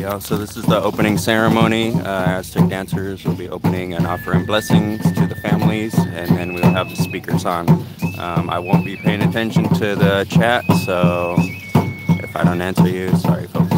go. So this is the opening ceremony. Aztec dancers will be opening and offering blessings to the families, and then we'll have the speakers on. I won't be paying attention to the chat, so if I don't answer you, sorry, folks.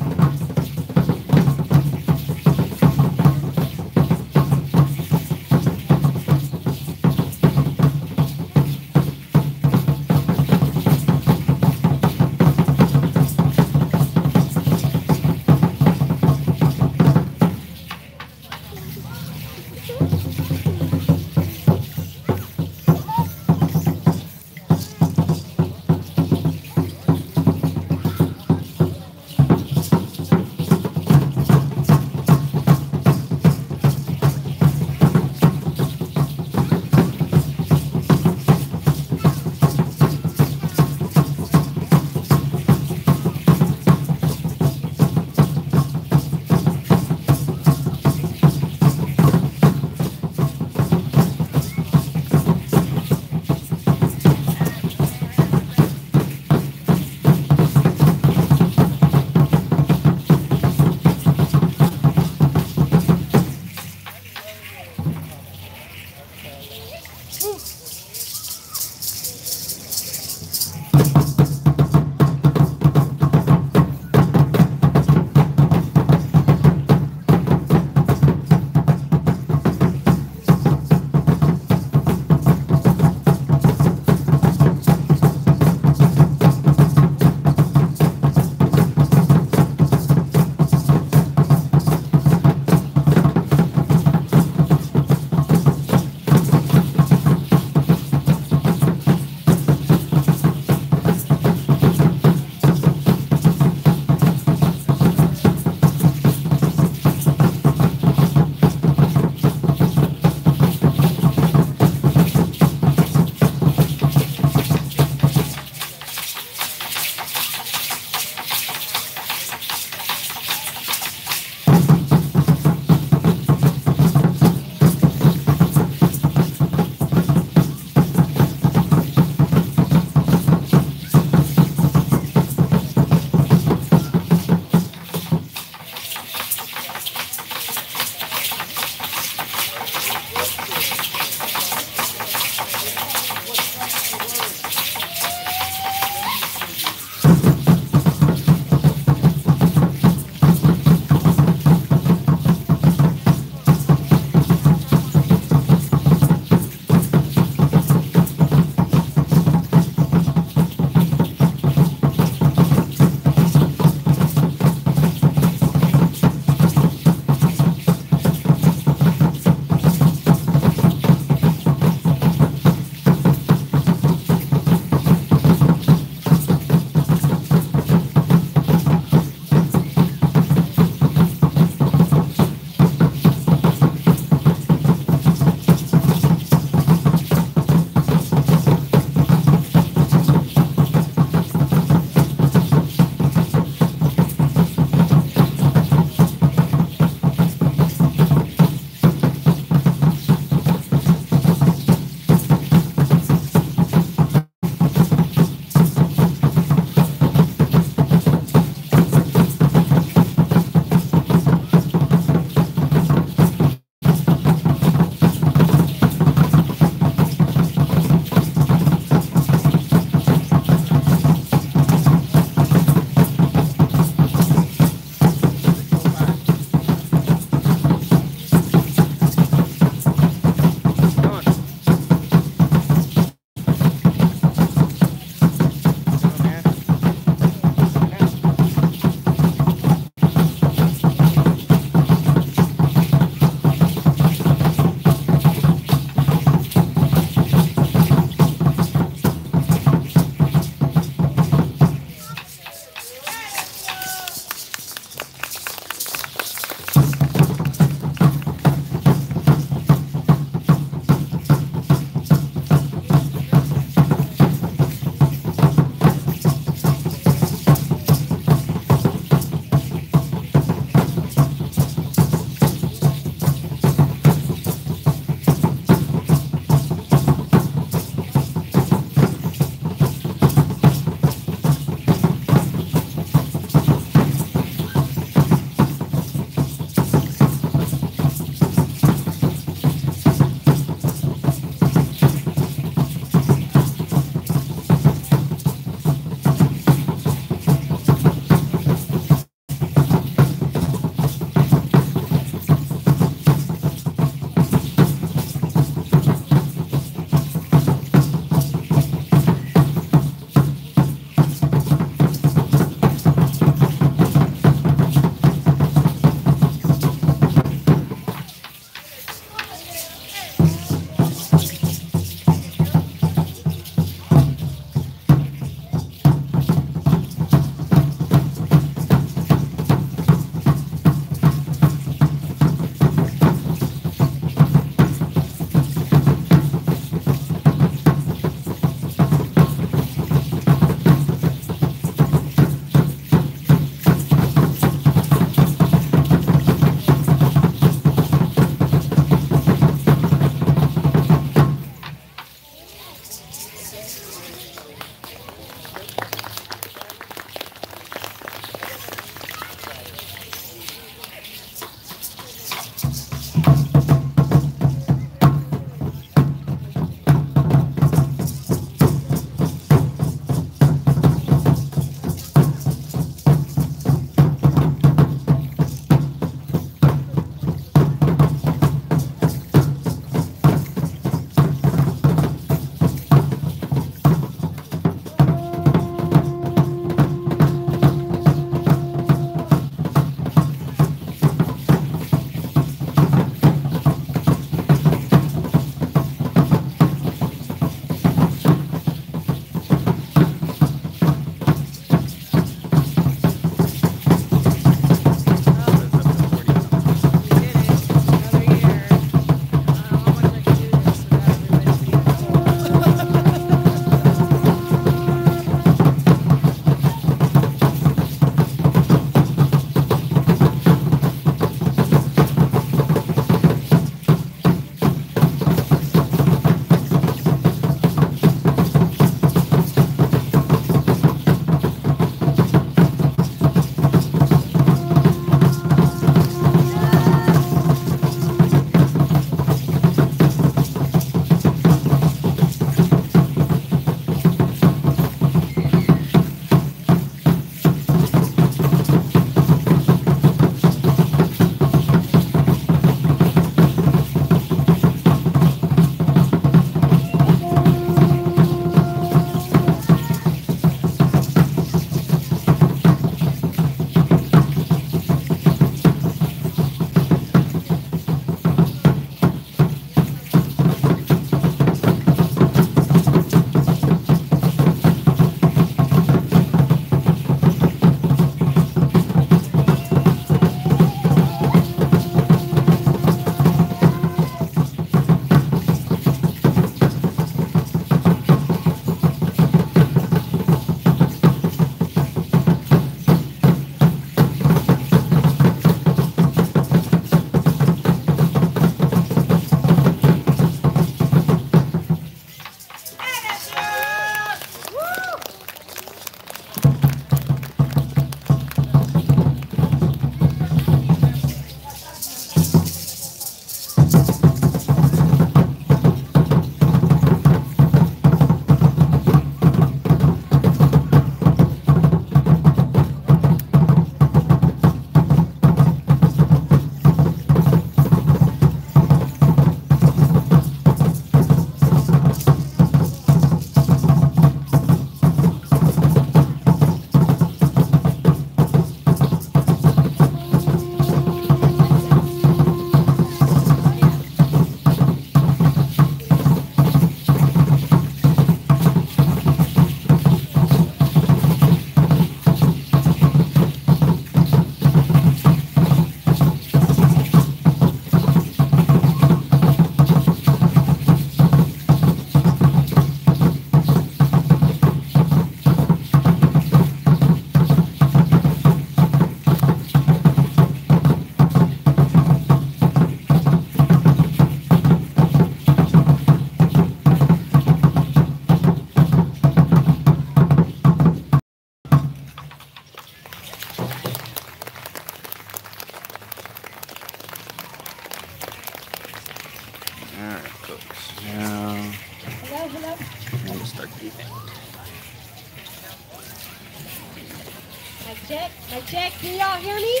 Mic check. Can y'all hear me?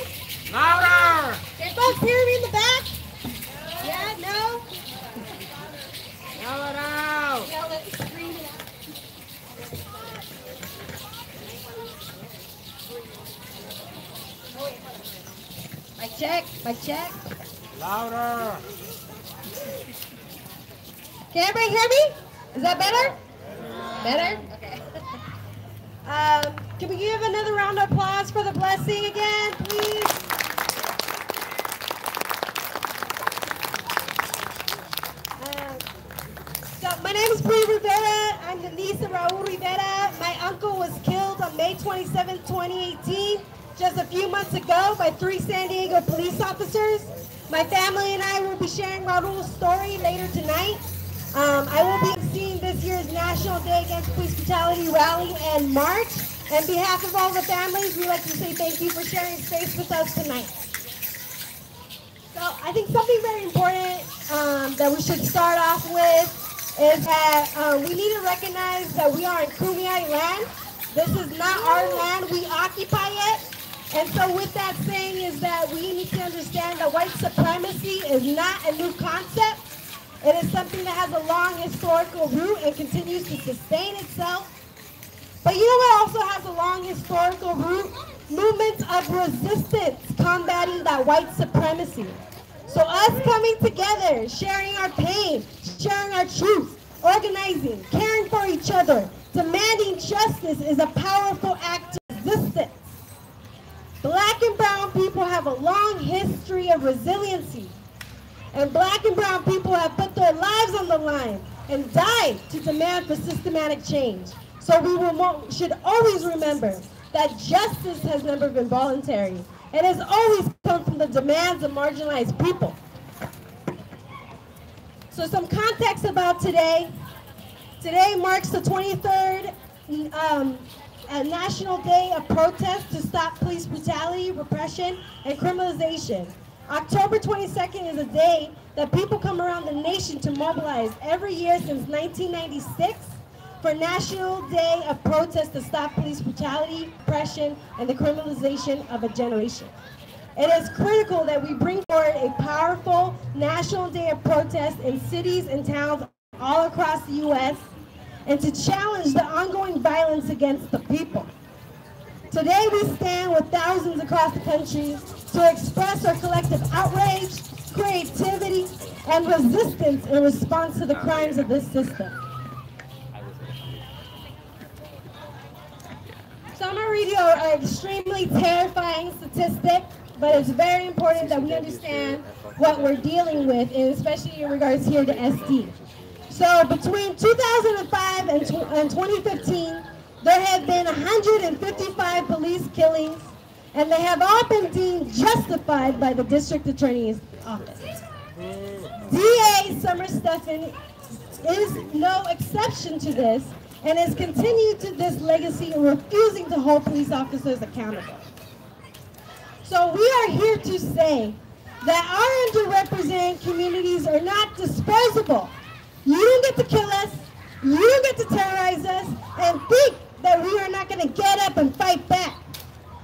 Louder! Can folks hear me in the back? Yeah, no? Yell it out! Yell it, scream it out. Mic check. Louder! Can everybody hear me? Is that better? Better? Okay. Can we give another round of applause for the blessing again, please? So my name is Bree Rivera. I'm the niece of Raul Rivera. My uncle was killed on May 27, 2018, just a few months ago by 3 San Diego police officers. My family and I will be sharing Raul's story later tonight. I will be seeing this year's National Day Against Police Brutality rally and march. On behalf of all the families, we'd like to say thank you for sharing space with us tonight. So I think something very important that we should start off with is that we need to recognize that we are in Kumeyaay land. This is not our land, we occupy it. And so with that saying is that we need to understand that white supremacy is not a new concept. It is something that has a long historical root and continues to sustain itself. But you know what also has a long historical root? Movements of resistance combating that white supremacy. So us coming together, sharing our pain, sharing our truth, organizing, caring for each other, demanding justice is a powerful act of resistance. Black and brown people have a long history of resiliency. And black and brown people have put their lives on the line and died to demand for systematic change. So we should always remember that justice has never been voluntary. It has always come from the demands of marginalized people. So some context about today. Today marks the 23rd National Day of Protest to stop police brutality, repression, and criminalization. October 22nd is a day that people come around the nation to mobilize every year since 1996 for National Day of Protest to stop police brutality, repression, and the criminalization of a generation. It is critical that we bring forward a powerful National Day of Protest in cities and towns all across the U.S. and to challenge the ongoing violence against the people. Today we stand with thousands across the country to express our collective outrage, creativity, and resistance in response to the crimes of this system. So I'm going to read you an extremely terrifying statistic, but it's very important that we understand what we're dealing with, and especially in regards here to SD. So between 2005 and 2015, there have been 155 police killings, and they have all been deemed justified by the district attorney's office. DA Summer Stephan is no exception to this and has continued to this legacy in refusing to hold police officers accountable. So we are here to say that our underrepresented communities are not disposable. You don't get to kill us, you don't get to terrorize us, and think that we are not going to get up and fight back.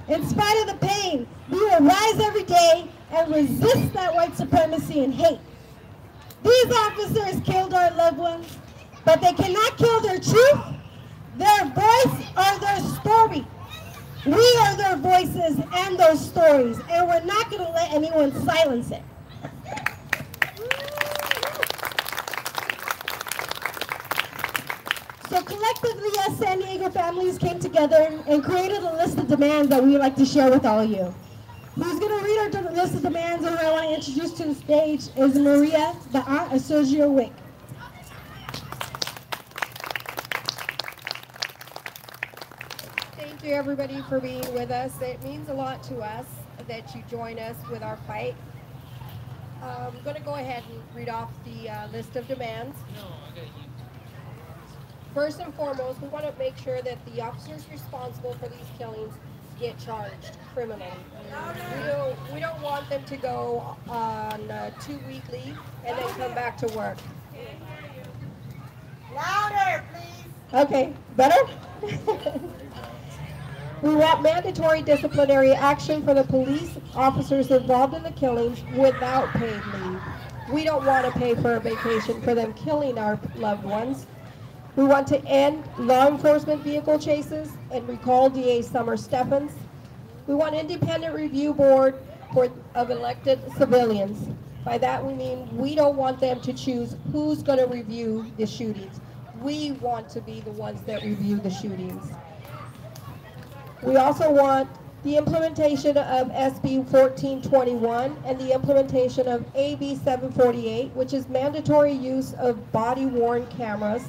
In spite of the pain, we will rise every day and resist that white supremacy and hate. These officers killed our loved ones, but they cannot kill their truth, their voice, or their story. We are their voices and those stories, and we're not going to let anyone silence it. So collectively, us San Diego families came together and created a list of demands that we would like to share with all of you. Who's going to read our list of demands and who I want to introduce to the stage is Maria, the aunt of Sergio Wick. Thank you everybody for being with us. It means a lot to us that you join us with our fight. I'm going to go ahead and read off the list of demands. First and foremost, we want to make sure that the officers responsible for these killings get charged criminally. We don't want them to go on 2-week leave and then come back to work. Louder, please. Okay, better? We want mandatory disciplinary action for the police officers involved in the killings without paid leave. We don't want to pay for a vacation for them killing our loved ones. We want to end law enforcement vehicle chases and recall DA Summer Stephens. We want independent review board of elected civilians. By that we mean we don't want them to choose who's going to review the shootings. We want to be the ones that review the shootings. We also want the implementation of SB 1421 and the implementation of AB 748, which is mandatory use of body-worn cameras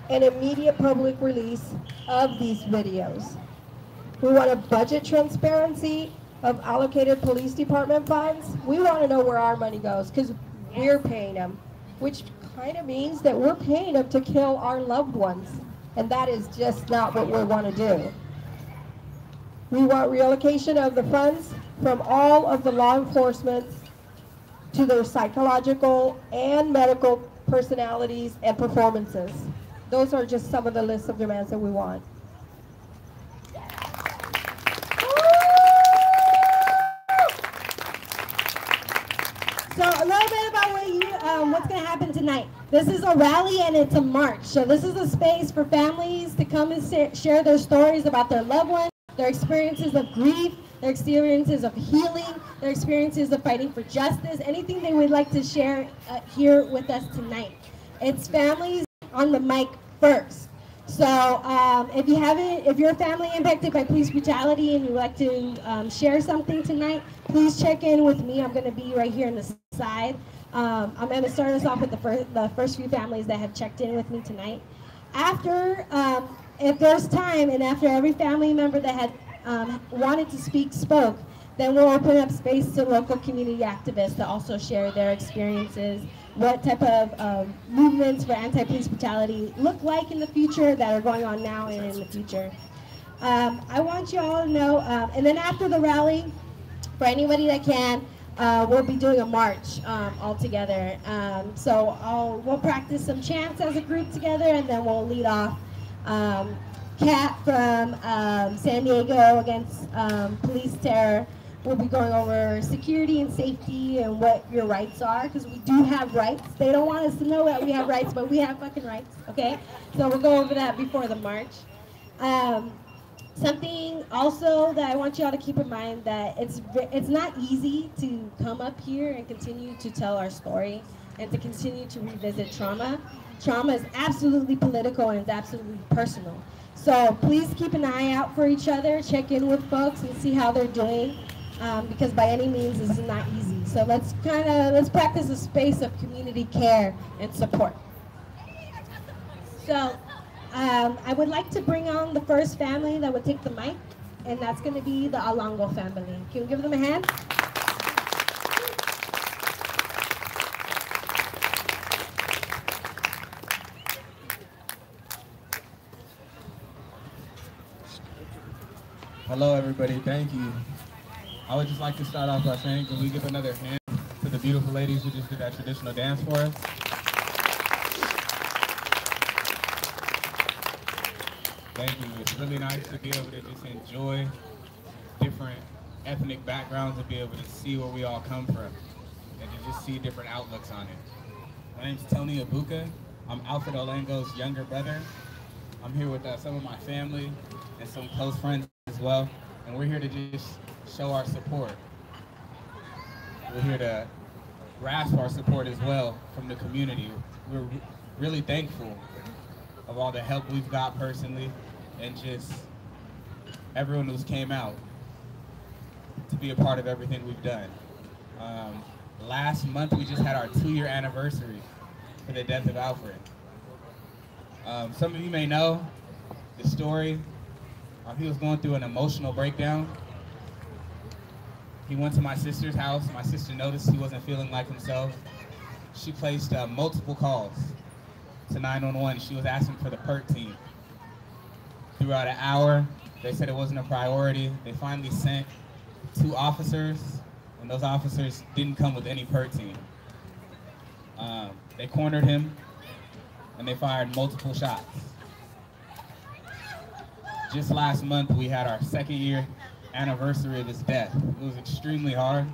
and immediate public release of these videos. We want a budget transparency of allocated police department funds. We want to know where our money goes because we're paying them, which kind of means that we're paying them to kill our loved ones, and that is just not what we want to do. We want reallocation of the funds from all of the law enforcement to their psychological and medical personalities and performances. Those are just some of the lists of demands that we want. So a little bit about what's going to happen tonight. This is a rally and it's a march. So this is a space for families to come and share their stories about their loved ones, their experiences of grief, their experiences of healing, their experiences of fighting for justice, anything they would like to share here with us tonight. It's families on the mic first. So if you're a family impacted by police brutality and you'd like to share something tonight, please check in with me. I'm going to be right here on the side. I'm going to start us off with the first few families that have checked in with me tonight. After, if there's time, and after every family member that had wanted to speak spoke, then we'll open up space to local community activists to also share their experiences, what type of movements for anti-police brutality look like in the future that are going on now and in the future. I want you all to know, and then after the rally, for anybody that can, we'll be doing a march all together. So we'll practice some chants as a group together, and then we'll lead off. Kat from San Diego against police terror. We'll be going over security and safety and what your rights are, because we do have rights. They don't want us to know that we have rights, but we have fucking rights, okay? So we'll go over that before the march. Something also that I want you all to keep in mind, that it's not easy to come up here and continue to tell our story and to continue to revisit trauma. Trauma is absolutely political and it's absolutely personal. So please keep an eye out for each other, check in with folks and see how they're doing, because by any means this is not easy. So let's practice a space of community care and support. So I would like to bring on the first family that would take the mic, and that's going to be the Alongo family. Can we give them a hand? Hello everybody, thank you. I would just like to start off by saying, can we give another hand to the beautiful ladies who just did that traditional dance for us? Thank you. It's really nice to be able to just enjoy different ethnic backgrounds and be able to see where we all come from and to just see different outlooks on it. My name's Tony Abuka. I'm Alfred Olango's younger brother. I'm here with some of my family and some close friends as well, and we're here to just show our support. We're here to grasp our support as well from the community. We're really thankful of all the help we've got personally, and just everyone who's came out to be a part of everything we've done. Last month we just had our 2-year anniversary for the death of Alfred. Some of you may know the story. He was going through an emotional breakdown. He went to my sister's house. My sister noticed he wasn't feeling like himself. She placed multiple calls to 911. She was asking for the PERT team. Throughout an hour, they said it wasn't a priority. They finally sent 2 officers, and those officers didn't come with any PERT team. They cornered him, and they fired multiple shots. just last month we had our 2nd year anniversary of his death. It was extremely hard,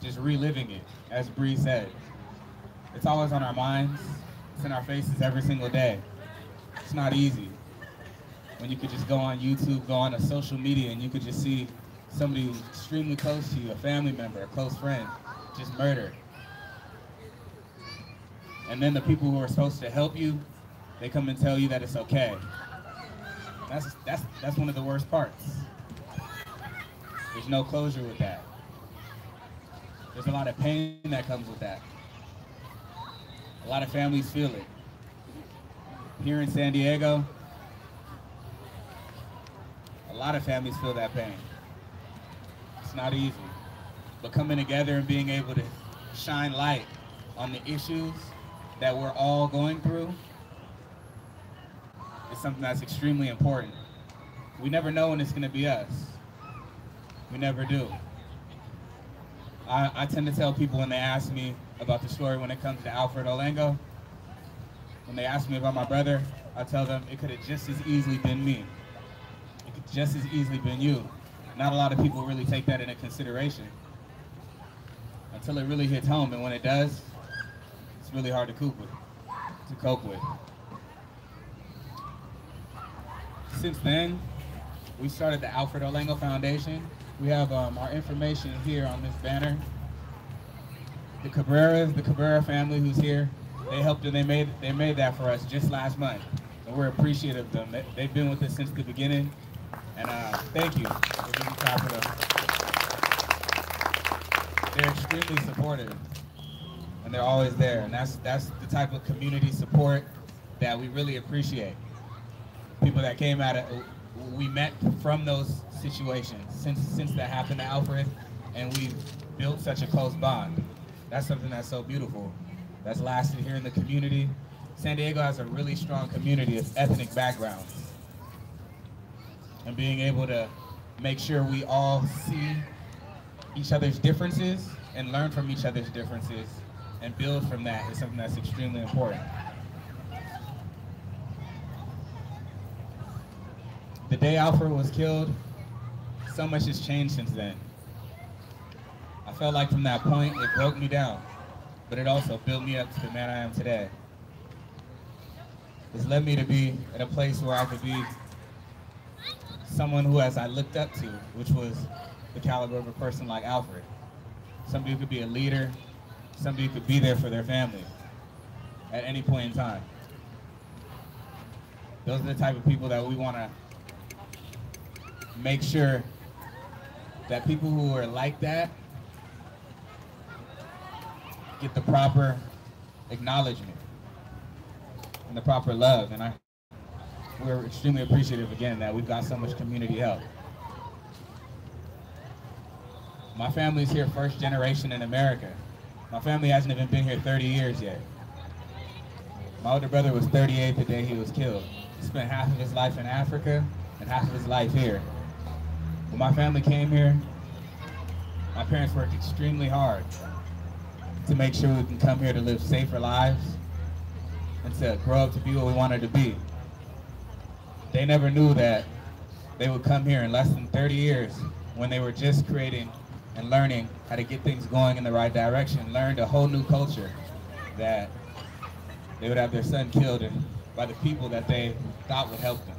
just reliving it, as Bree said. It's always on our minds, it's in our faces every single day. It's not easy. When you could just go on YouTube, go on to social media, and you could just see somebody who's extremely close to you, a family member, a close friend, just murdered. And then the people who are supposed to help you, they come and tell you that it's okay. That's one of the worst parts. There's no closure with that. There's a lot of pain that comes with that. A lot of families feel it. Here in San Diego, a lot of families feel that pain. It's not easy. But coming together and being able to shine light on the issues that we're all going through is something that's extremely important. We never know when it's going to be us. We never do. I tend to tell people when they ask me about the story when it comes to Alfred Olengo, when they ask me about my brother, I tell them it could have just as easily been me. It could just as easily been you. Not a lot of people really take that into consideration until it really hits home, and when it does, it's really hard to cope with. Since then, we started the Alfred Olengo Foundation. We have our information here on this banner. The Cabrera family who's here, they helped and they made that for us just last month. And we're appreciative of them. They've been with us since the beginning. And thank you for being proud of them. They're extremely supportive. And they're always there. And that's the type of community support that we really appreciate. People that came out of, we met from those situations since that happened to Alfred, and we've built such a close bond. That's something that's so beautiful, that's lasted here in the community. San Diego has a really strong community of ethnic backgrounds. And being able to make sure we all see each other's differences and learn from each other's differences and build from that is something that's extremely important. The day Alfred was killed, so much has changed since then. I felt like from that point, it broke me down, but it also built me up to the man I am today. It's led me to be at a place where I could be someone who I looked up to, which was the caliber of a person like Alfred. Somebody who could be a leader, somebody who could be there for their family at any point in time. Those are the type of people that we want to make sure that people who are like that get the proper acknowledgement and the proper love. And we're extremely appreciative again that we've got so much community help. My family's here first generation in America. My family hasn't even been here 30 years yet. My older brother was 38 the day he was killed. He spent half of his life in Africa and half of his life here. When my family came here, my parents worked extremely hard to make sure we can come here to live safer lives and to grow up to be what we wanted to be. They never knew that they would come here in less than 30 years when they were just creating and learning how to get things going in the right direction, learned a whole new culture, that they would have their son killed by the people that they thought would help them.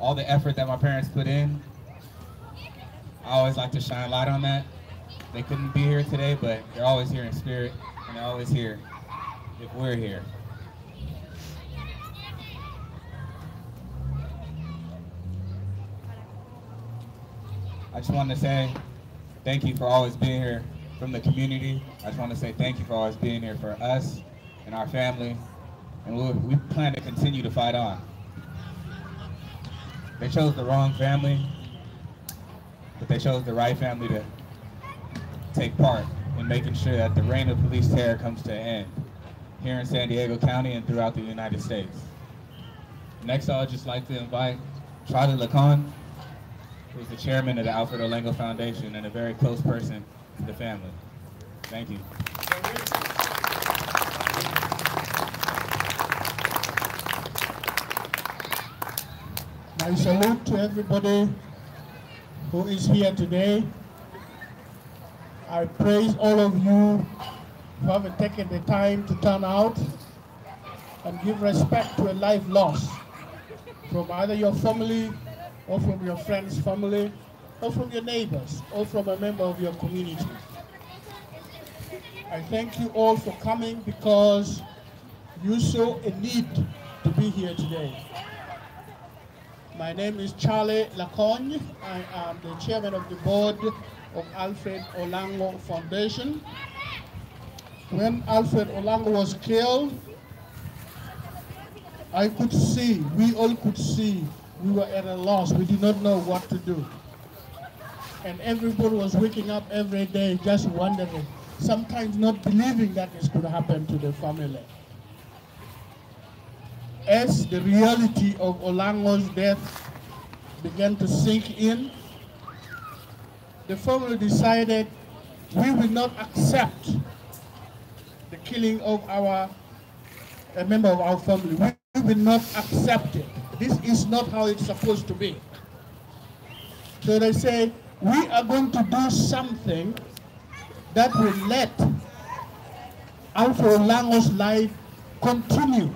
All the effort that my parents put in, I always like to shine light on that. They couldn't be here today, but they're always here in spirit, and they're always here if we're here. I just want to say thank you for always being here from the community. I just want to say thank you for always being here for us and our family, and we plan to continue to fight on. They chose the wrong family, but they chose the right family to take part in making sure that the reign of police terror comes to an end here in San Diego County and throughout the United States. Next, I would just like to invite Charlie Lacan, who is the chairman of the Alfred Olengo Foundation and a very close person to the family. Thank you. I salute to everybody who is here today. I praise all of you who have taken the time to turn out and give respect to a life lost from either your family or from your friend's family or from your neighbors or from a member of your community. I thank you all for coming because you saw a need to be here today. My name is Charlie Lacogne. I am the chairman of the board of Alfred Olango Foundation. When Alfred Olango was killed, I could see, we all could see, we were at a loss. We did not know what to do. And everybody was waking up every day just wondering, sometimes not believing that this could happen to the family. As the reality of Olango's death began to sink in, the family decided we will not accept the killing of a member of our family. We will not accept it. This is not how it's supposed to be. So they say, we are going to do something that will let Alfred Olango's life continue.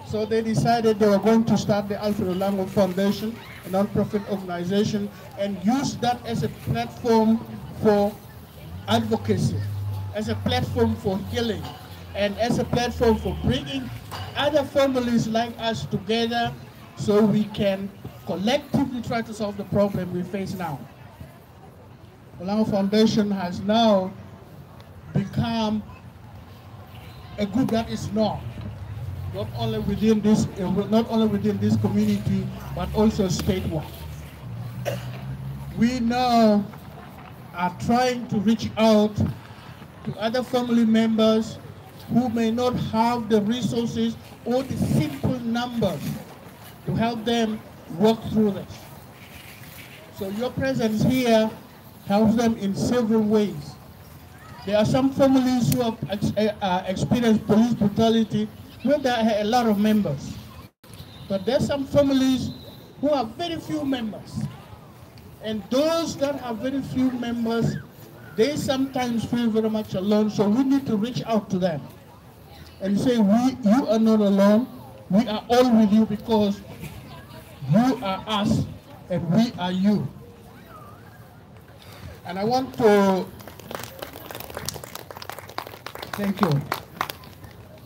So they decided they were going to start the Alfred Olango Foundation, a non-profit organization, and use that as a platform for advocacy, as a platform for healing, and as a platform for bringing other families like us together so we can collectively try to solve the problem we face now. Olango Foundation has now become a group that is known not only within this community, but also statewide. We now are trying to reach out to other family members who may not have the resources or the simple numbers to help them work through this. So your presence here helps them in several ways. There are some families who have experienced police brutality where there are a lot of members. But there are some families who have very few members. And those that have very few members, they sometimes feel very much alone, so we need to reach out to them and say, you are not alone, we are all with you because you are us and we are you. And I want to, thank you.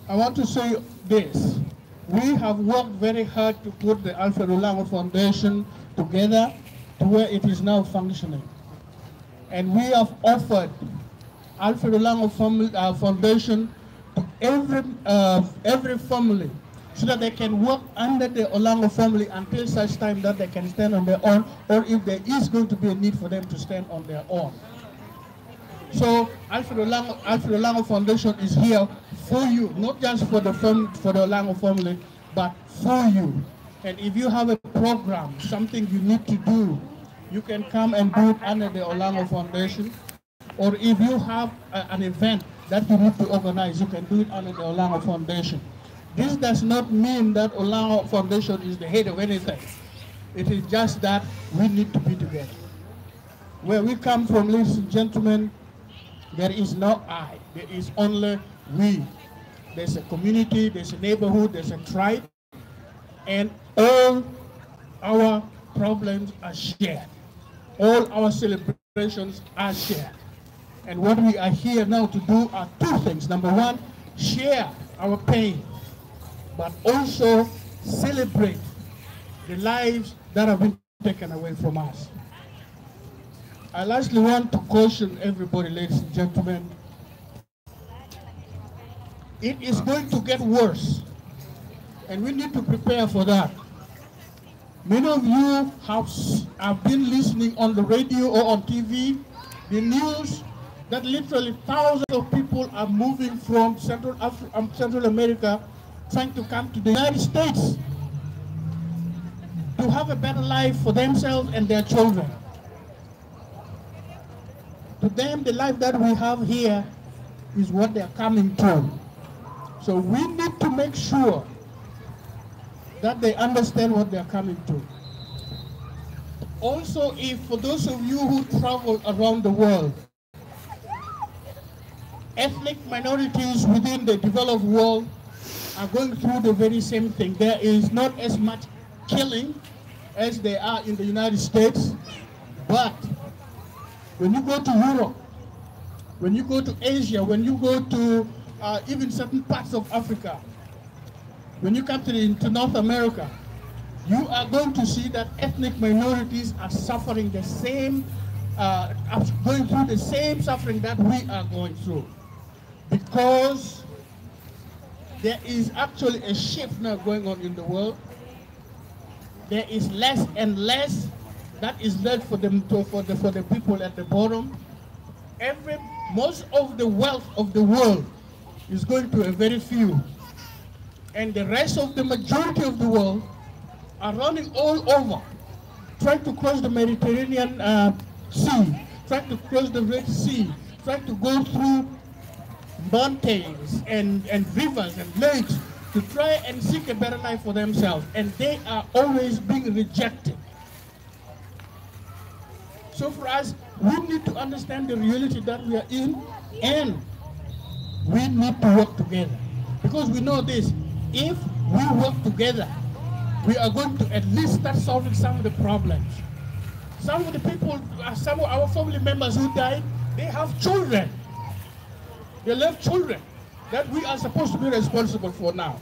I want to say this. We have worked very hard to put the Alfred Olango Foundation together to where it is now functioning. And we have offered Alfred Olango Foundation to every family so that they can work under the Olango family until such time that they can stand on their own, or if there is going to be a need for them to stand on their own. So Alfred Olango Foundation is here for you, not just for the Olango family, but for you. And if you have a program, something you need to do, you can come and do it under the Olango Foundation. Or if you have an event that you need to organize, you can do it under the Olango Foundation. This does not mean that Olango Foundation is the head of anything. It is just that we need to be together. Where we come from, ladies and gentlemen, there is no I, there is only we. There's a community, there's a neighborhood, there's a tribe, and all our problems are shared. All our celebrations are shared. And what we are here now to do are two things. Number one, share our pain, but also celebrate the lives that have been taken away from us. I lastly want to caution everybody, ladies and gentlemen, it is going to get worse, and we need to prepare for that. Many of you have been listening on the radio or on TV, the news that literally thousands of people are moving from Central America trying to come to the United States to have a better life for themselves and their children. To them, the life that we have here is what they're coming to. So we need to make sure that they understand what they're coming to. Also, if for those of you who travel around the world, ethnic minorities within the developed world are going through the very same thing. There is not as much killing as there are in the United States, but when you go to Europe, when you go to Asia, when you go to even certain parts of Africa, when you come to North America, you are going to see that ethnic minorities are suffering the same, are going through the same suffering that we are going through. Because there is actually a shift now going on in the world. There is less and less that is left for the people at the bottom. Most of the wealth of the world is going to a very few. And the rest of the majority of the world are running all over, trying to cross the Mediterranean Sea, trying to cross the Red Sea, trying to go through mountains and rivers and lakes to try and seek a better life for themselves. And they are always being rejected. So for us, we need to understand the reality that we are in, and we need to work together. Because we know this, if we work together, we are going to at least start solving some of the problems. Some of the people, some of our family members who died, they have children. They left children that we are supposed to be responsible for now.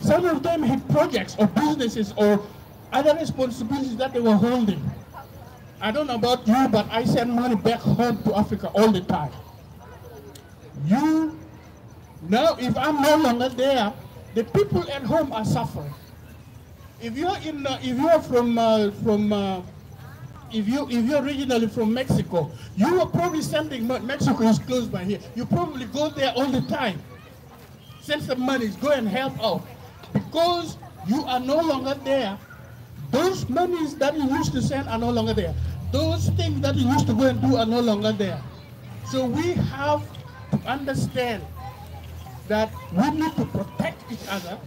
Some of them had projects or businesses or other responsibilities that they were holding. I don't know about you, but I send money back home to Africa all the time. Now if I'm no longer there, the people at home are suffering. If you're originally from Mexico, you are probably sending money. Mexico is close by here. You probably go there all the time. Send some money, go and help out. Because you are no longer there, those monies that you used to send are no longer there. Those things that you used to go and do are no longer there. So we have to understand that we need to protect each other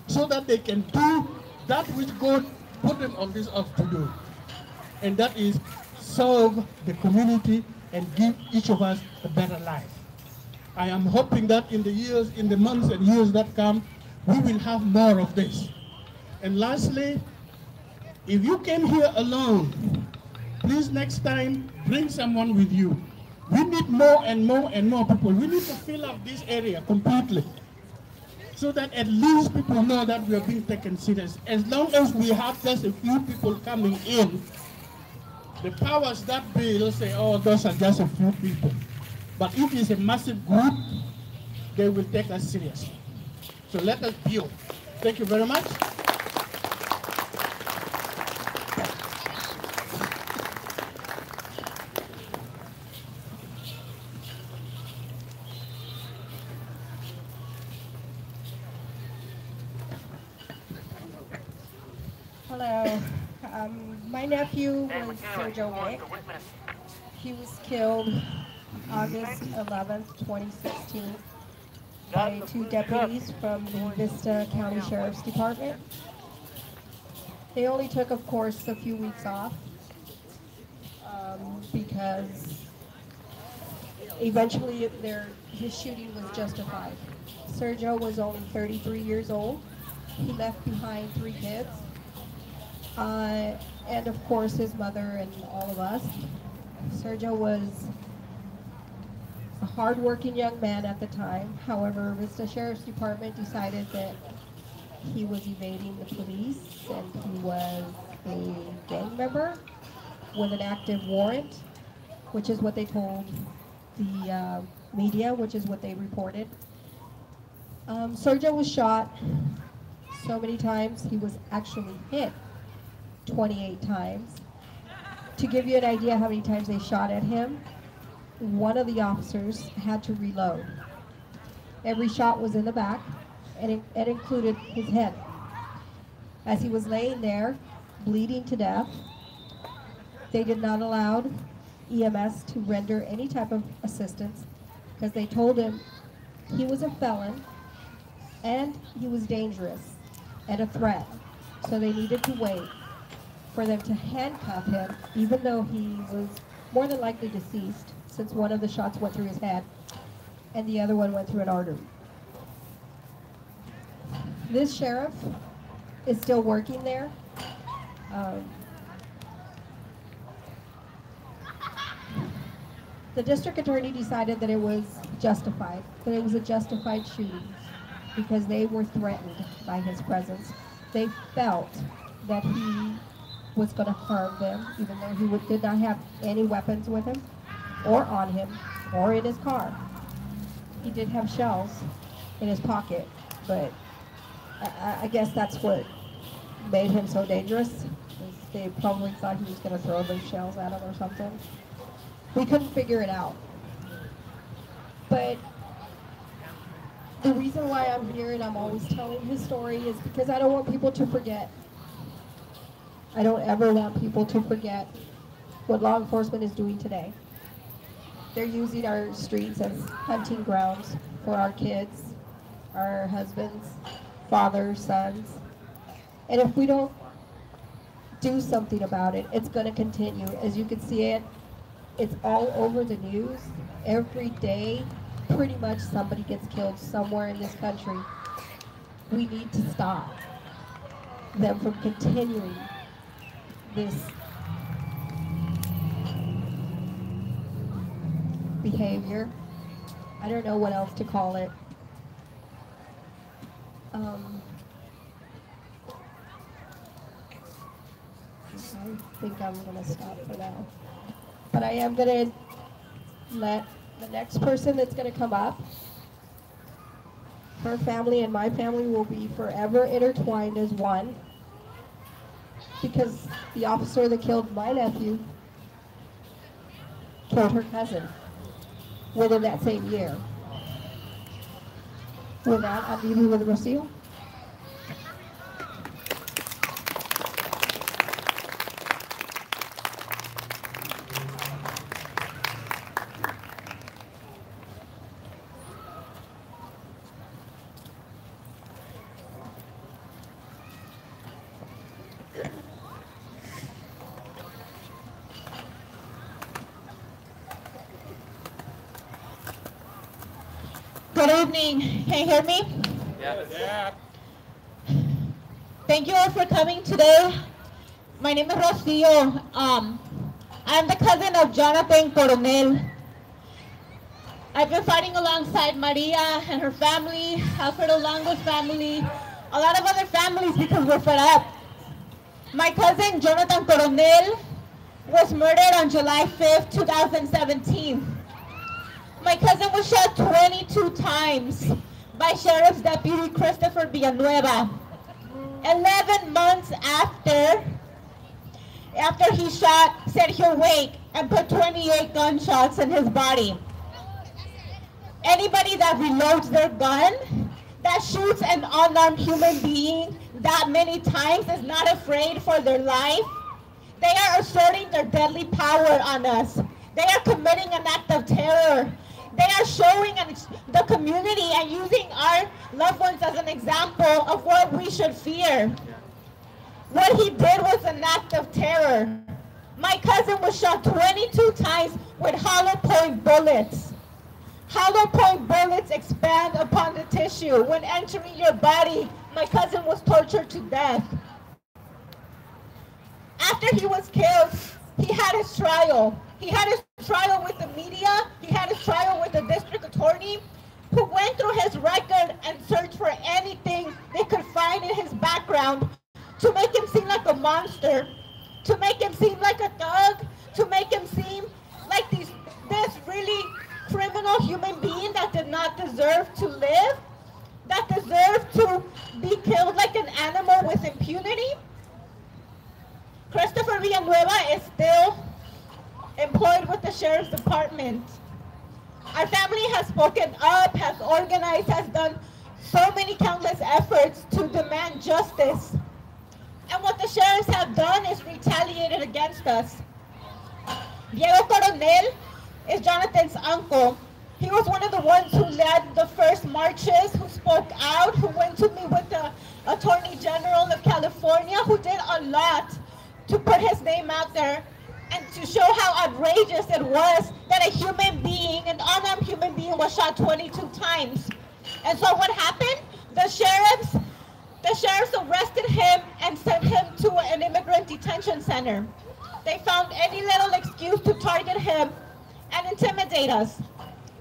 so that they can do that which God put them on this earth to do. And that is serve the community and give each of us a better life. I am hoping that in the months and years that come, we will have more of this. And lastly, if you came here alone, please next time bring someone with you. We need more and more and more people. We need to fill up this area completely, so that at least people know that we are being taken serious. As long as we have just a few people coming in, the powers that be will say, oh, those are just a few people. But if it's a massive group, they will take us seriously. So let us build. Thank you very much. Hello. My nephew was Sergio. He was killed August 11th, 2016 by two deputies from the Vista County Sheriff's Department. They only took, of course, a few weeks off because eventually his shooting was justified. Sergio was only 33 years old. He left behind 3 kids. And of course his mother and all of us. Sergio was a hard-working young man at the time. However, Vista Sheriff's Department decided that he was evading the police and he was a gang member with an active warrant, which is what they told the media, which is what they reported. Sergio was shot so many times, he was actually hit 28 times. To give you an idea how many times they shot at him, one of the officers had to reload. Every shot was in the back, and it included his head. As he was laying there, bleeding to death, they did not allow EMS to render any type of assistance because they told him he was a felon and he was dangerous. and a threat. So they needed to wait for them to handcuff him, even though he was more than likely deceased, since one of the shots went through his head and the other one went through an artery. This sheriff is still working there. The district attorney decided that it was justified, that it was a justified shooting because they were threatened by his presence. They felt that he was going to harm them, even though he did not have any weapons with him or on him or in his car. He did have shells in his pocket, but I guess that's what made him so dangerous. They probably thought he was going to throw those shells at him or something. We couldn't figure it out. But the reason why I'm here and I'm always telling his story is because I don't want people to forget. I don't ever want people to forget what law enforcement is doing today. They're using our streets as hunting grounds for our kids, our husbands, fathers, sons. And if we don't do something about it, it's going to continue. As you can see it, it's all over the news. Every day, pretty much somebody gets killed somewhere in this country. We need to stop them from continuing this behavior. I don't know what else to call it. I think I'm going to stop for now. But I am going to let the next person that's going to come up, her family and my family will be forever intertwined as one, because the officer that killed my nephew killed her cousin within that same year. With that, I'll leave you with Raul. Good evening. Can you hear me? Yeah. Thank you all for coming today. My name is Rocío. I'm the cousin of Jonathan Coronel. I've been fighting alongside Maria and her family, Alfred Olango's family, a lot of other families because we're fed up. My cousin Jonathan Coronel was murdered on July 5th, 2017. My cousin was shot 22 times by Sheriff's Deputy Christopher Villanueva. 11 months after he shot Sergio Wake and put 28 gunshots in his body. Anybody that reloads their gun, that shoots an unarmed human being that many times is not afraid for their life. They are asserting their deadly power on us. They are committing an act of terror. They are showing the community and using our loved ones as an example of what we should fear. What he did was an act of terror. My cousin was shot 22 times with hollow point bullets. Hollow point bullets expand upon the tissue. When entering your body, my cousin was tortured to death. After he was killed, he had his trial. He had his trial with the media. He had his trial with the district attorney, who went through his record and searched for anything they could find in his background to make him seem like a monster, to make him seem like a thug, to make him seem like this really criminal human being that did not deserve to live, that deserved to be killed like an animal with impunity. Christopher Villanueva is still employed with the Sheriff's Department. Our family has spoken up, has organized, has done so many countless efforts to demand justice. And what the sheriffs have done is retaliated against us. Diego Coronel is Jonathan's uncle. He was one of the ones who led the first marches, who spoke out, who went to meet with the Attorney General of California, who did a lot to put his name out there and to show how outrageous it was that a human being, an unarmed human being, was shot 22 times. And so what happened? The sheriffs arrested him and sent him to an immigrant detention center. They found any little excuse to target him and intimidate us.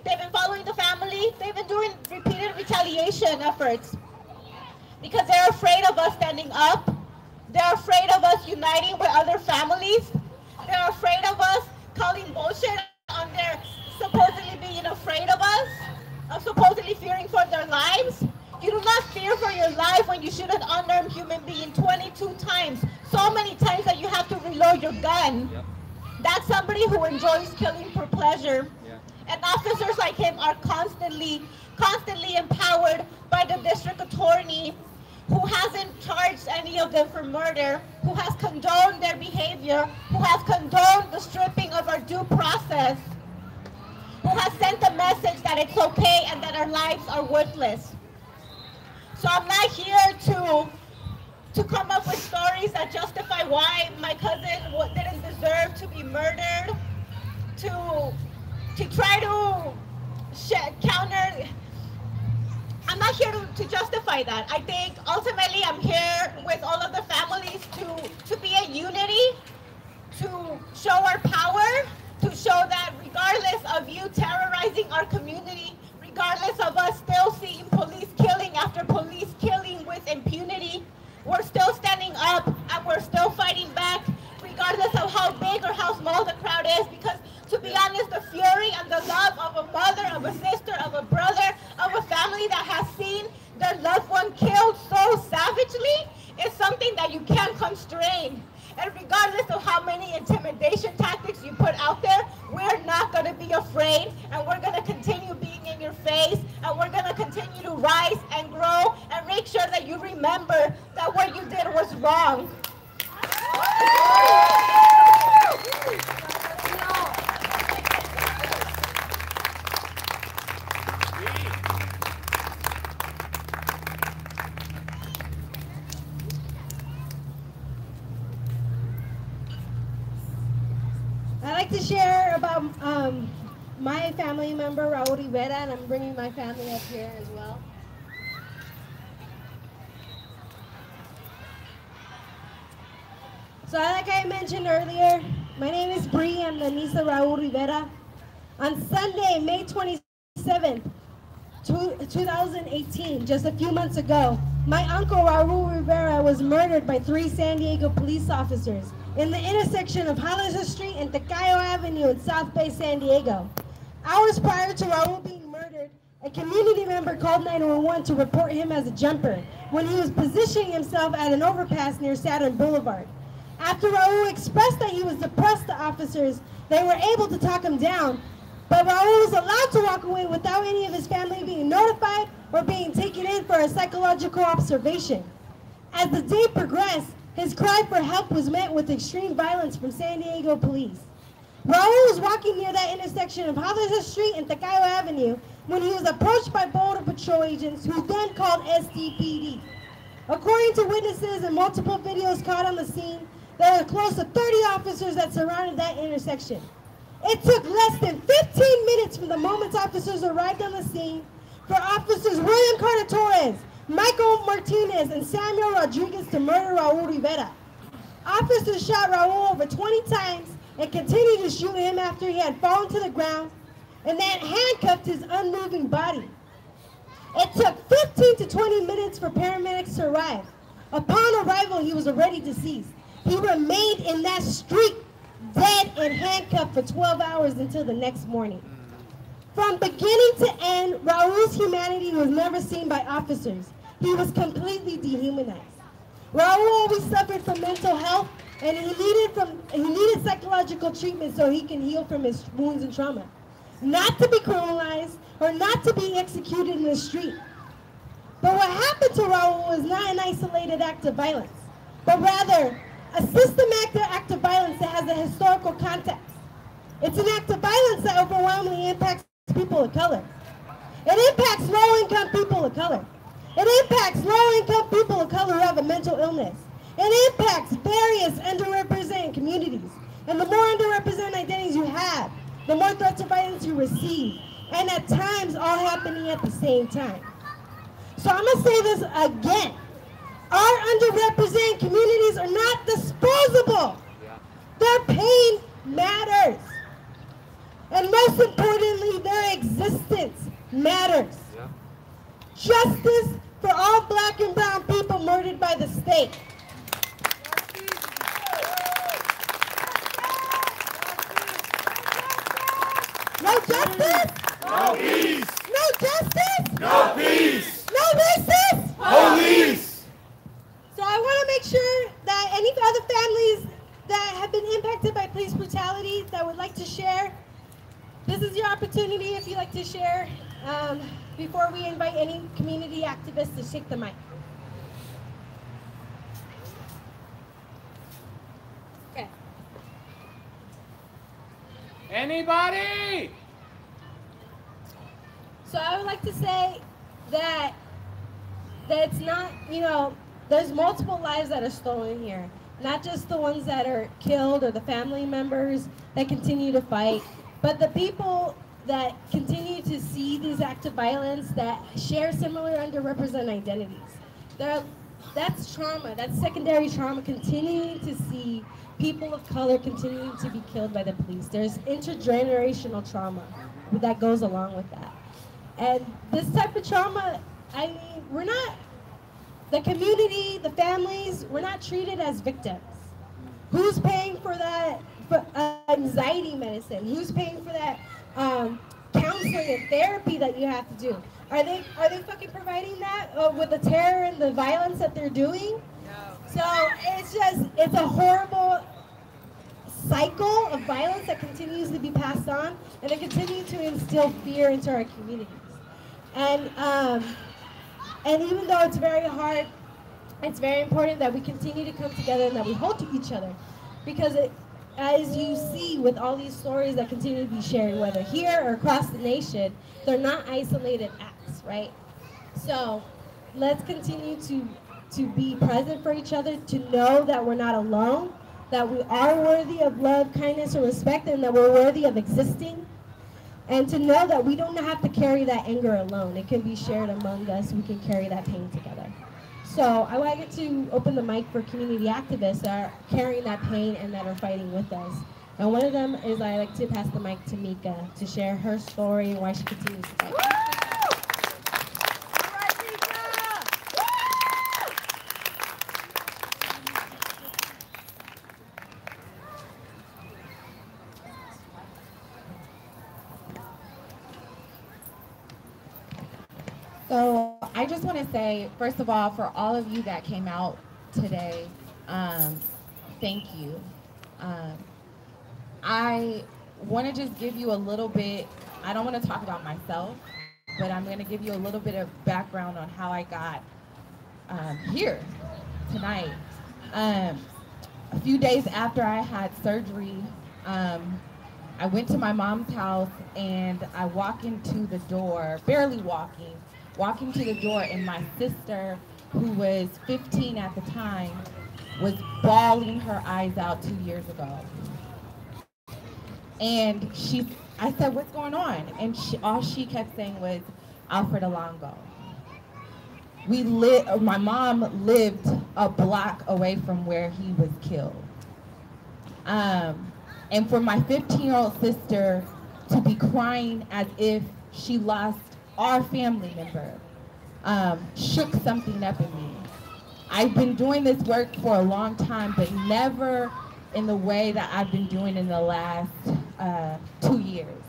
They've been following the family. They've been doing repeated retaliation efforts because they're afraid of us standing up. They're afraid of us uniting with other families. They're afraid of us calling bullshit on their supposedly being afraid of us, of supposedly fearing for their lives. You do not fear for your life when you shoot an unarmed human being 22 times, so many times that you have to reload your gun. Yep. That's somebody who enjoys killing for pleasure. Yeah. And officers like him are constantly empowered by the district attorney, who hasn't charged any of them for murder, who has condoned their behavior, who has condoned the stripping of our due process, who has sent the message that it's okay and that our lives are worthless. So I'm not here to come up with stories that justify why my cousin didn't deserve to be murdered, to try to counter. I'm not here to justify that. I think ultimately I'm here with all of the families to be a unity, to show our power, to show that regardless of you terrorizing our community, regardless of us still seeing police killing after police killing with impunity, we're still standing up and we're still fighting back, regardless of how big or how small the crowd is, because to be honest, the fury and the love of a mother, of a sister, of a brother, of a family that has seen their loved one killed so savagely is something that you can't constrain. And regardless of how many intimidation tactics you put out there, we're not going to be afraid, and we're going to continue being in your face, and we're going to continue to rise and grow and make sure that you remember that what you did was wrong. I'd like to share about my family member, Raul Rivera, and I'm bringing my family up here as well. So like I mentioned earlier, my name is Bree. I'm the niece of Raul Rivera. On Sunday, May 27th, 2018, just a few months ago, my uncle Raul Rivera was murdered by 3 San Diego police officers in the intersection of Hollister Street and Tecayo Avenue in South Bay, San Diego. Hours prior to Raul being murdered, a community member called 911 to report him as a jumper when he was positioning himself at an overpass near Saturn Boulevard. After Raul expressed that he was depressed to officers, they were able to talk him down, but Raul was allowed to walk away without any of his family being notified or being taken in for a psychological observation. As the day progressed, his cry for help was met with extreme violence from San Diego police. Raul was walking near that intersection of Hollister Street and Tecayo Avenue when he was approached by Border Patrol agents who then called STPD. According to witnesses and multiple videos caught on the scene, there were close to 30 officers that surrounded that intersection. It took less than 15 minutes from the moment officers arrived on the scene for officers William Carter Torres, Michael Martinez, and Samuel Rodriguez to murder Raul Rivera. Officers shot Raul over 20 times and continued to shoot him after he had fallen to the ground and then handcuffed his unmoving body. It took 15 to 20 minutes for paramedics to arrive. Upon arrival, he was already deceased. He remained in that street, dead and handcuffed for 12 hours until the next morning. From beginning to end, Raul's humanity was never seen by officers. He was completely dehumanized. Raul always suffered from mental health, and he needed psychological treatment so he can heal from his wounds and trauma. Not to be criminalized or not to be executed in the street. But what happened to Raul was not an isolated act of violence, but rather a systematic act of violence that has a historical context. It's an act of violence that overwhelmingly impacts people of color. It impacts low-income people of color. It impacts low-income people of color who have a mental illness. It impacts various underrepresented communities. And the more underrepresented identities you have, the more threats of violence you receive. And at times, all happening at the same time. So I'm going to say this again. Our underrepresented communities are not disposable. Their pain matters. And most importantly, their existence matters. Justice for all black and brown people murdered by the state. No justice? No peace! No justice? No peace! No racist? Police! So I want to make sure that any other families that have been impacted by police brutality that would like to share, this is your opportunity if you'd like to share before we invite any community activists to take the mic. Okay. Anybody? So I would like to say that it's not, you know, there's multiple lives that are stolen here. Not just the ones that are killed or the family members that continue to fight, but the people that continue to see these acts of violence that share similar underrepresented identities. That's trauma, that's secondary trauma, continuing to see people of color continuing to be killed by the police. There's intergenerational trauma that goes along with that. And this type of trauma, I mean, we're not, the community, the families, we're not treated as victims. Who's paying for that anxiety medicine? Who's paying for that counseling and therapy that you have to do? Are they fucking providing that with the terror and the violence that they're doing? No. So it's a horrible cycle of violence that continues to be passed on, and they continue to instill fear into our communities. And even though it's very hard, it's very important that we continue to come together and that we hold to each other. Because as you see with all these stories that continue to be shared, whether here or across the nation, they're not isolated acts, right? So let's continue to be present for each other, to know that we're not alone, that we are worthy of love, kindness, and respect, and that we're worthy of existing. And to know that we don't have to carry that anger alone. It can be shared among us. We can carry that pain together. So I want to open the mic for community activists that are carrying that pain and that are fighting with us. And one of them is, I like to pass the mic to Mika to share her story and why she continues to fight. So I just want to say, first of all, for all of you that came out today, thank you. I want to just give you a little bit, I don't want to talk about myself, but I'm going to give you a little bit of background on how I got here tonight. A few days after I had surgery, I went to my mom's house and I walk into the door, barely walking to the door, and my sister, who was 15 at the time, was bawling her eyes out 2 years ago. And I said, what's going on? And all she kept saying was, Alfred Alongo. My mom lived a block away from where he was killed. And for my 15-year-old sister to be crying as if she lost our family member, shook something up in me. I've been doing this work for a long time, but never in the way that I've been doing in the last 2 years.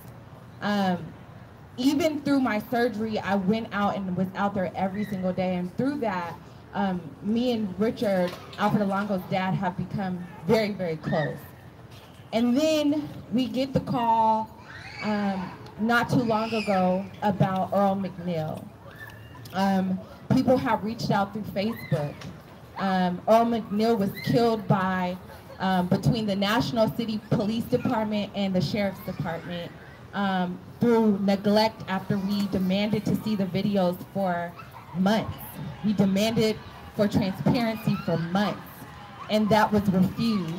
Even through my surgery, I went out and was out there every single day, and through that, me and Richard, Alfred Alongo's dad, have become very, very close. And then we get the call not too long ago about Earl McNeil. People have reached out through Facebook. Earl McNeil was killed by, between the National City Police Department and the Sheriff's Department through neglect after we demanded to see the videos for months. We demanded for transparency for months, and that was refused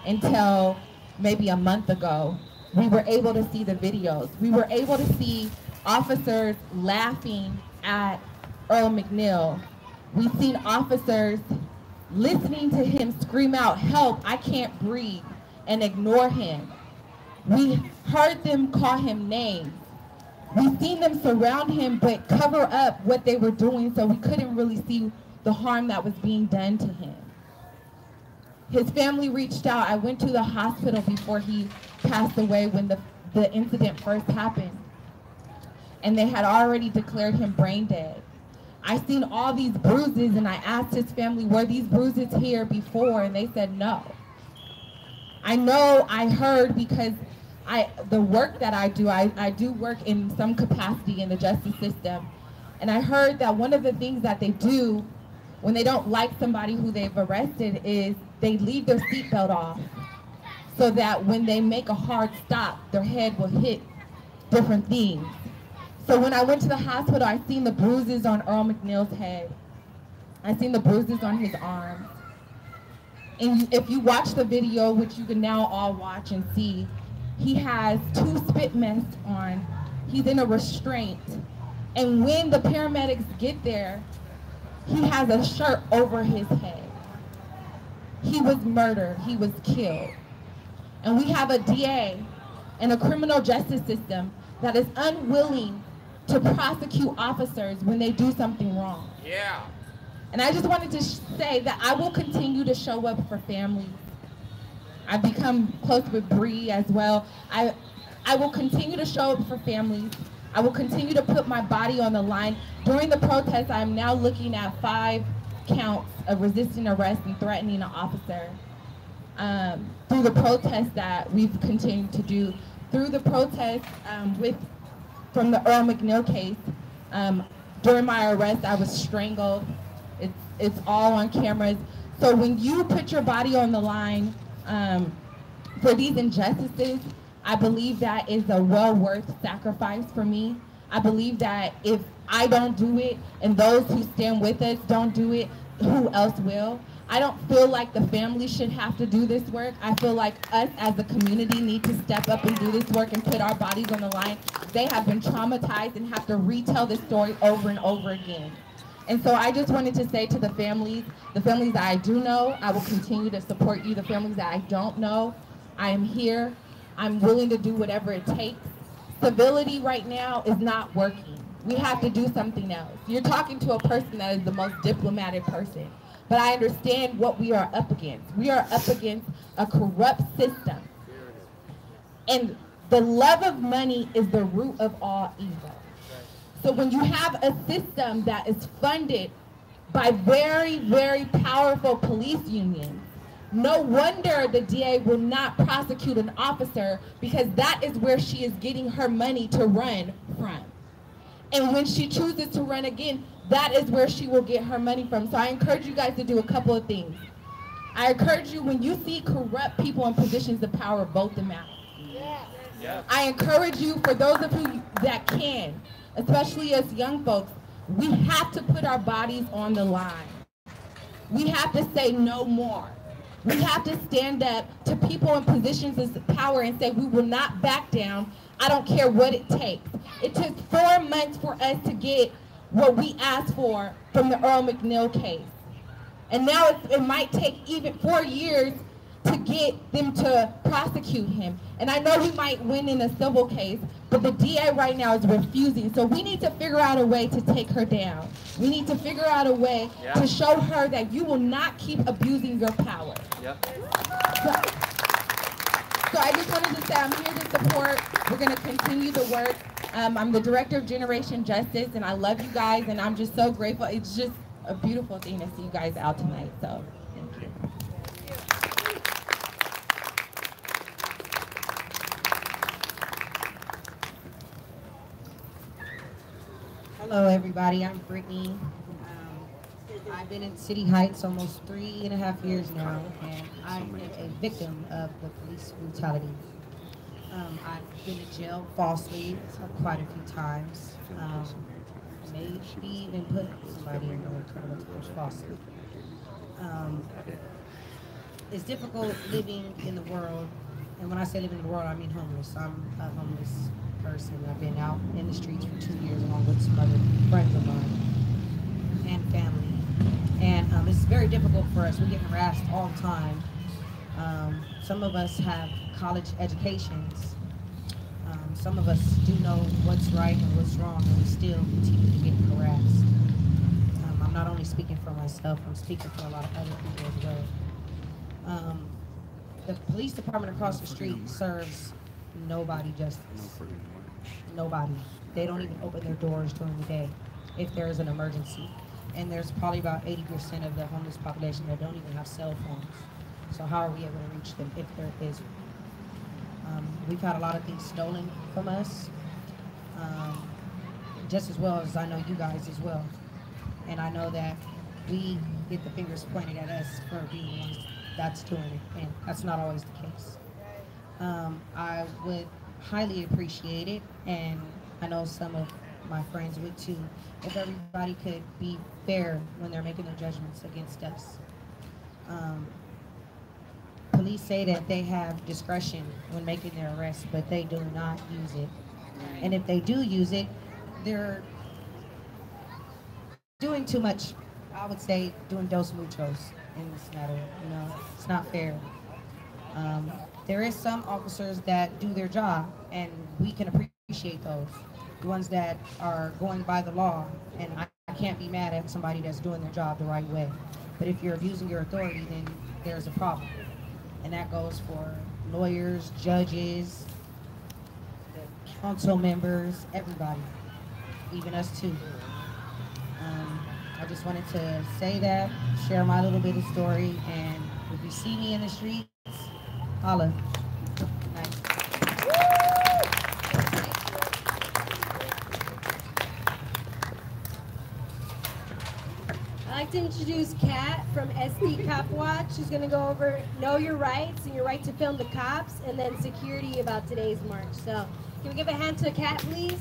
until maybe a month ago. We were able to see the videos. We were able to see officers laughing at Earl McNeil. We've seen officers listening to him scream out, "Help, I can't breathe," and ignore him. We heard them call him names. We've seen them surround him but cover up what they were doing so we couldn't really see the harm that was being done to him. His family reached out. I went to the hospital before he passed away when the incident first happened. And they had already declared him brain dead. I seen all these bruises and I asked his family, were these bruises here before? And they said no. I know I heard because the work that I do work in some capacity in the justice system. And I heard that one of the things that they do when they don't like somebody who they've arrested is they leave their seatbelt off so that when they make a hard stop, their head will hit different things. So when I went to the hospital, I seen the bruises on Earl McNeil's head. I seen the bruises on his arms. And if you watch the video, which you can now all watch and see, he has 2 spit masks on. He's in a restraint. And when the paramedics get there, he has a shirt over his head. He was murdered. He was killed. And we have a DA and a criminal justice system that is unwilling to prosecute officers when they do something wrong. Yeah. And I just wanted to say that I will continue to show up for families. I've become close with Bree as well. I will continue to show up for families. I will continue to put my body on the line. During the protest, I'm now looking at 5 counts of resisting arrest and threatening an officer. Through the protest that we've continued to do, through the protest from the Earl McNeil case, during my arrest, I was strangled. It's all on cameras. So when you put your body on the line for these injustices, I believe that is a well worth sacrifice for me. I believe that if I don't do it and those who stand with us don't do it, who else will? I don't feel like the family should have to do this work. I feel like us as a community need to step up and do this work and put our bodies on the line. They have been traumatized and have to retell this story over and over again. And so I just wanted to say to the families that I do know, I will continue to support you. The families that I don't know, I am here. I'm willing to do whatever it takes. Civility right now is not working. We have to do something else. You're talking to a person that is the most diplomatic person. But I understand what we are up against. We are up against a corrupt system. And the love of money is the root of all evil. So when you have a system that is funded by very, very powerful police unions, no wonder the DA will not prosecute an officer, because that is where she is getting her money to run from. And when she chooses to run again, that is where she will get her money from. So I encourage you guys to do a couple of things. I encourage you, when you see corrupt people in positions of power, vote them out. Yeah. I encourage you, for those of you that can, especially as young folks, we have to put our bodies on the line. We have to say no more. We have to stand up to people in positions of power and say we will not back down. I don't care what it takes. It took 4 months for us to get what we asked for from the Earl McNeil case. And now it might take even 4 years to get them to prosecute him. And I know we might win in a civil case, but the DA right now is refusing. So we need to figure out a way to take her down. We need to figure out a way to show her that you will not keep abusing your power. So I just wanted to say I'm here to support. We're going to continue the work. I'm the director of Generation Justice, and I love you guys, and I'm just so grateful. It's just a beautiful thing to see you guys out tonight. So thank you. Hello, everybody. I'm Brittany. I've been in City Heights almost 3.5 years now, and I'm a victim of the police brutality. I've been in jail falsely quite a few times. maybe even put somebody in the criminal foster. It's difficult living in the world, and when I say living in the world, I mean homeless. I'm a homeless person. I've been out in the streets for 2 years along with some other friends of mine and family. And it's very difficult for us. We get harassed all the time. Some of us have college educations. Some of us do know what's right and what's wrong, and we still continue to get harassed. I'm not only speaking for myself, I'm speaking for a lot of other people as well. The police department across the street serves nobody justice. Nobody. They don't even open their doors during the day if there is an emergency. And there's probably about 80% of the homeless population that don't even have cell phones. So how are we able to reach them if there is? We've had a lot of things stolen from us, just as well as I know you guys as well. And I know that we get the fingers pointed at us for being the ones that's doing it, and that's not always the case. I would highly appreciate it, and I know some of my friends would too, if everybody could be fair when they're making their judgments against us. Police say that they have discretion when making their arrests, but they do not use it. And if they do use it, they're doing too much, I would say, doing dos muchos in this matter. You know, it's not fair. There is some officers that do their job, and we can appreciate those. The ones that are going by the law, and I can't be mad at somebody that's doing their job the right way. But if you're abusing your authority, then there's a problem. And that goes for lawyers, judges, the council members, everybody, even us too. I just wanted to say that, share my little bit of story, and if you see me in the streets, holla. Nice. I'd like to introduce Kat from SD Copwatch, who's going to go over know your rights and your right to film the cops, and then security about today's march. So, can we give a hand to Kat, please?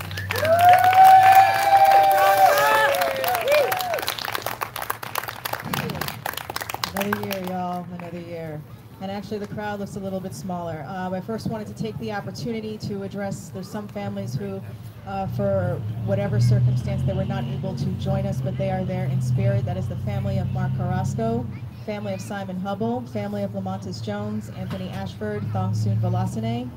Another year, y'all, another year. And actually the crowd looks a little bit smaller. I first wanted to take the opportunity to address, there's some families who, for whatever circumstance, they were not able to join us, but they are there in spirit. That is the family of Mark Carrasco, family of Simon Hubble, family of Lamontis Jones, Anthony Ashford, Thongsoon Velasane,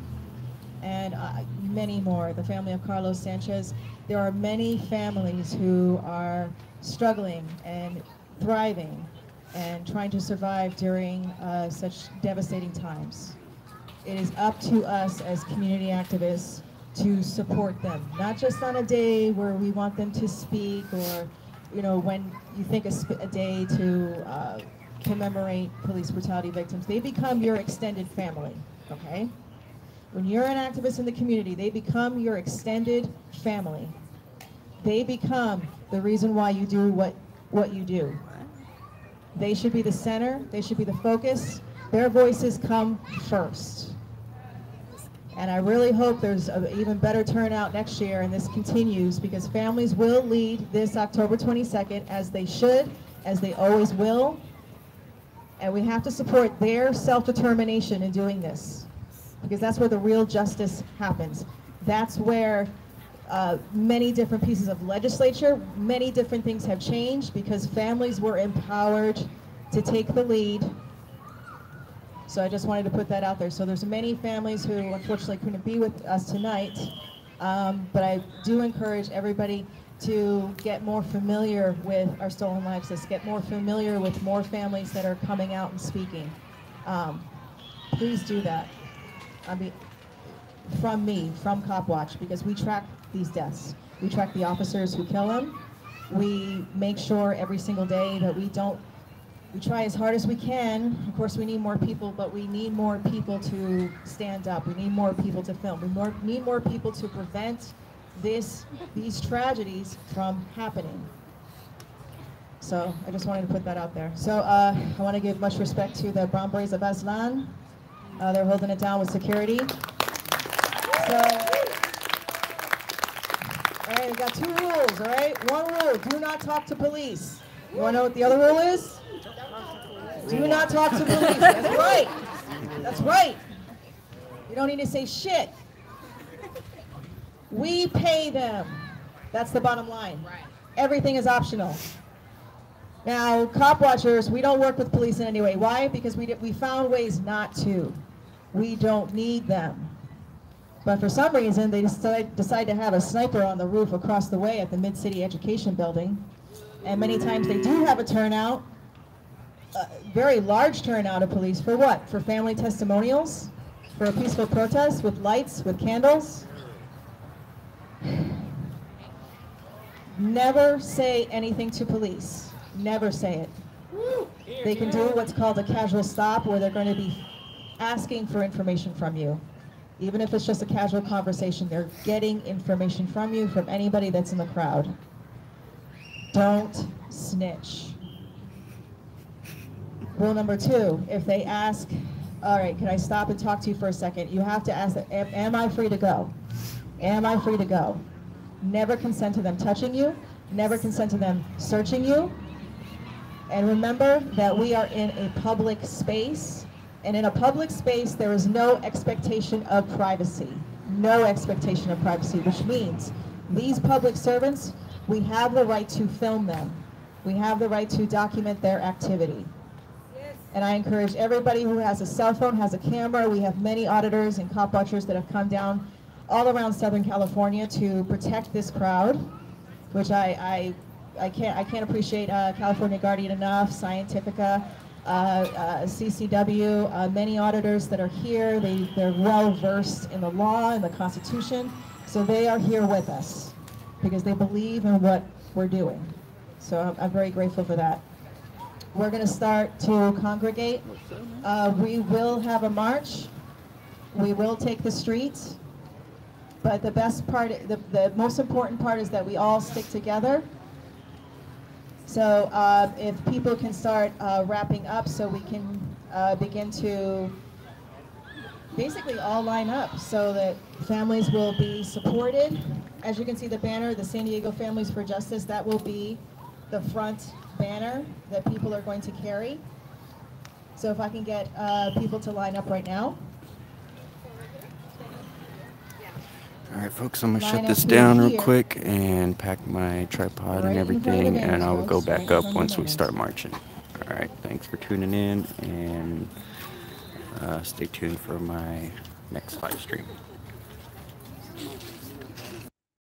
and many more, the family of Carlos Sanchez. There are many families who are struggling and thriving and trying to survive during such devastating times. It is up to us as community activists to support them, not just on a day where we want them to speak, or, you know, when you think a day to commemorate police brutality victims. They become your extended family, okay? When you're an activist in the community, they become your extended family. They become the reason why you do what you do. They should be the center, they should be the focus. Their voices come first. And I really hope there's an even better turnout next year and this continues, because families will lead this October 22nd as they should, as they always will. And we have to support their self-determination in doing this, because that's where the real justice happens. That's where many different pieces of legislature, many different things have changed because families were empowered to take the lead. So I just wanted to put that out there. So there's many families who unfortunately couldn't be with us tonight, but I do encourage everybody to get more familiar with our Stolen Lives List, get more familiar with more families that are coming out and speaking. Please do that. I mean, from me, from Copwatch, because we track these deaths. We track the officers who kill them. We make sure every single day that we try as hard as we can. Of course, we need more people, but we need more people to stand up. We need more people to film. We need more people to prevent these tragedies from happening. So I just wanted to put that out there. So I want to give much respect to the Brown Berets of Aslan. They're holding it down with security. So, all right. Okay, we got 2 rules, all right? 1 rule, do not talk to police. You want to know what the other rule is? Do not talk to police. That's right. That's right. You don't need to say shit. We pay them. That's the bottom line. Everything is optional. Now, cop watchers, we don't work with police in any way. Why? Because we found ways not to. We don't need them. But for some reason, they decide to have a sniper on the roof across the way at the Mid-City Education Building. And many times they do have a turnout, a very large turnout of police. For what? For family testimonials? For a peaceful protest with lights, with candles? Never say anything to police. Never say it. They can do what's called a casual stop, where they're going to be asking for information from you. Even if it's just a casual conversation, they're getting information from you, from anybody that's in the crowd. Don't snitch. Rule number 2, if they ask, all right, can I stop and talk to you for a second? You have to ask, am I free to go? Am I free to go? Never consent to them touching you. Never consent to them searching you. And remember that we are in a public space. And in a public space, there is no expectation of privacy. No expectation of privacy, which means these public servants, we have the right to film them. We have the right to document their activity. And I encourage everybody who has a cell phone, has a camera. We have many auditors and cop watchers that have come down all around Southern California to protect this crowd, which I can't appreciate California Guardian enough, Scientifica, CCW, many auditors that are here. They're well versed in the law and the Constitution, so they are here with us because they believe in what we're doing. So I'm very grateful for that. We're going to start to congregate. We will have a march. We will take the streets. But the best part, the most important part is that we all stick together. So if people can start wrapping up so we can begin to basically all line up so that families will be supported. As you can see the banner, the San Diego Families for Justice, that will be the front banner that people are going to carry. So if I can get people to line up right now. All right, folks, I'm gonna shut this down real quick and pack my tripod and everything, and I will go back up once we start marching. All right, thanks for tuning in, and stay tuned for my next live stream.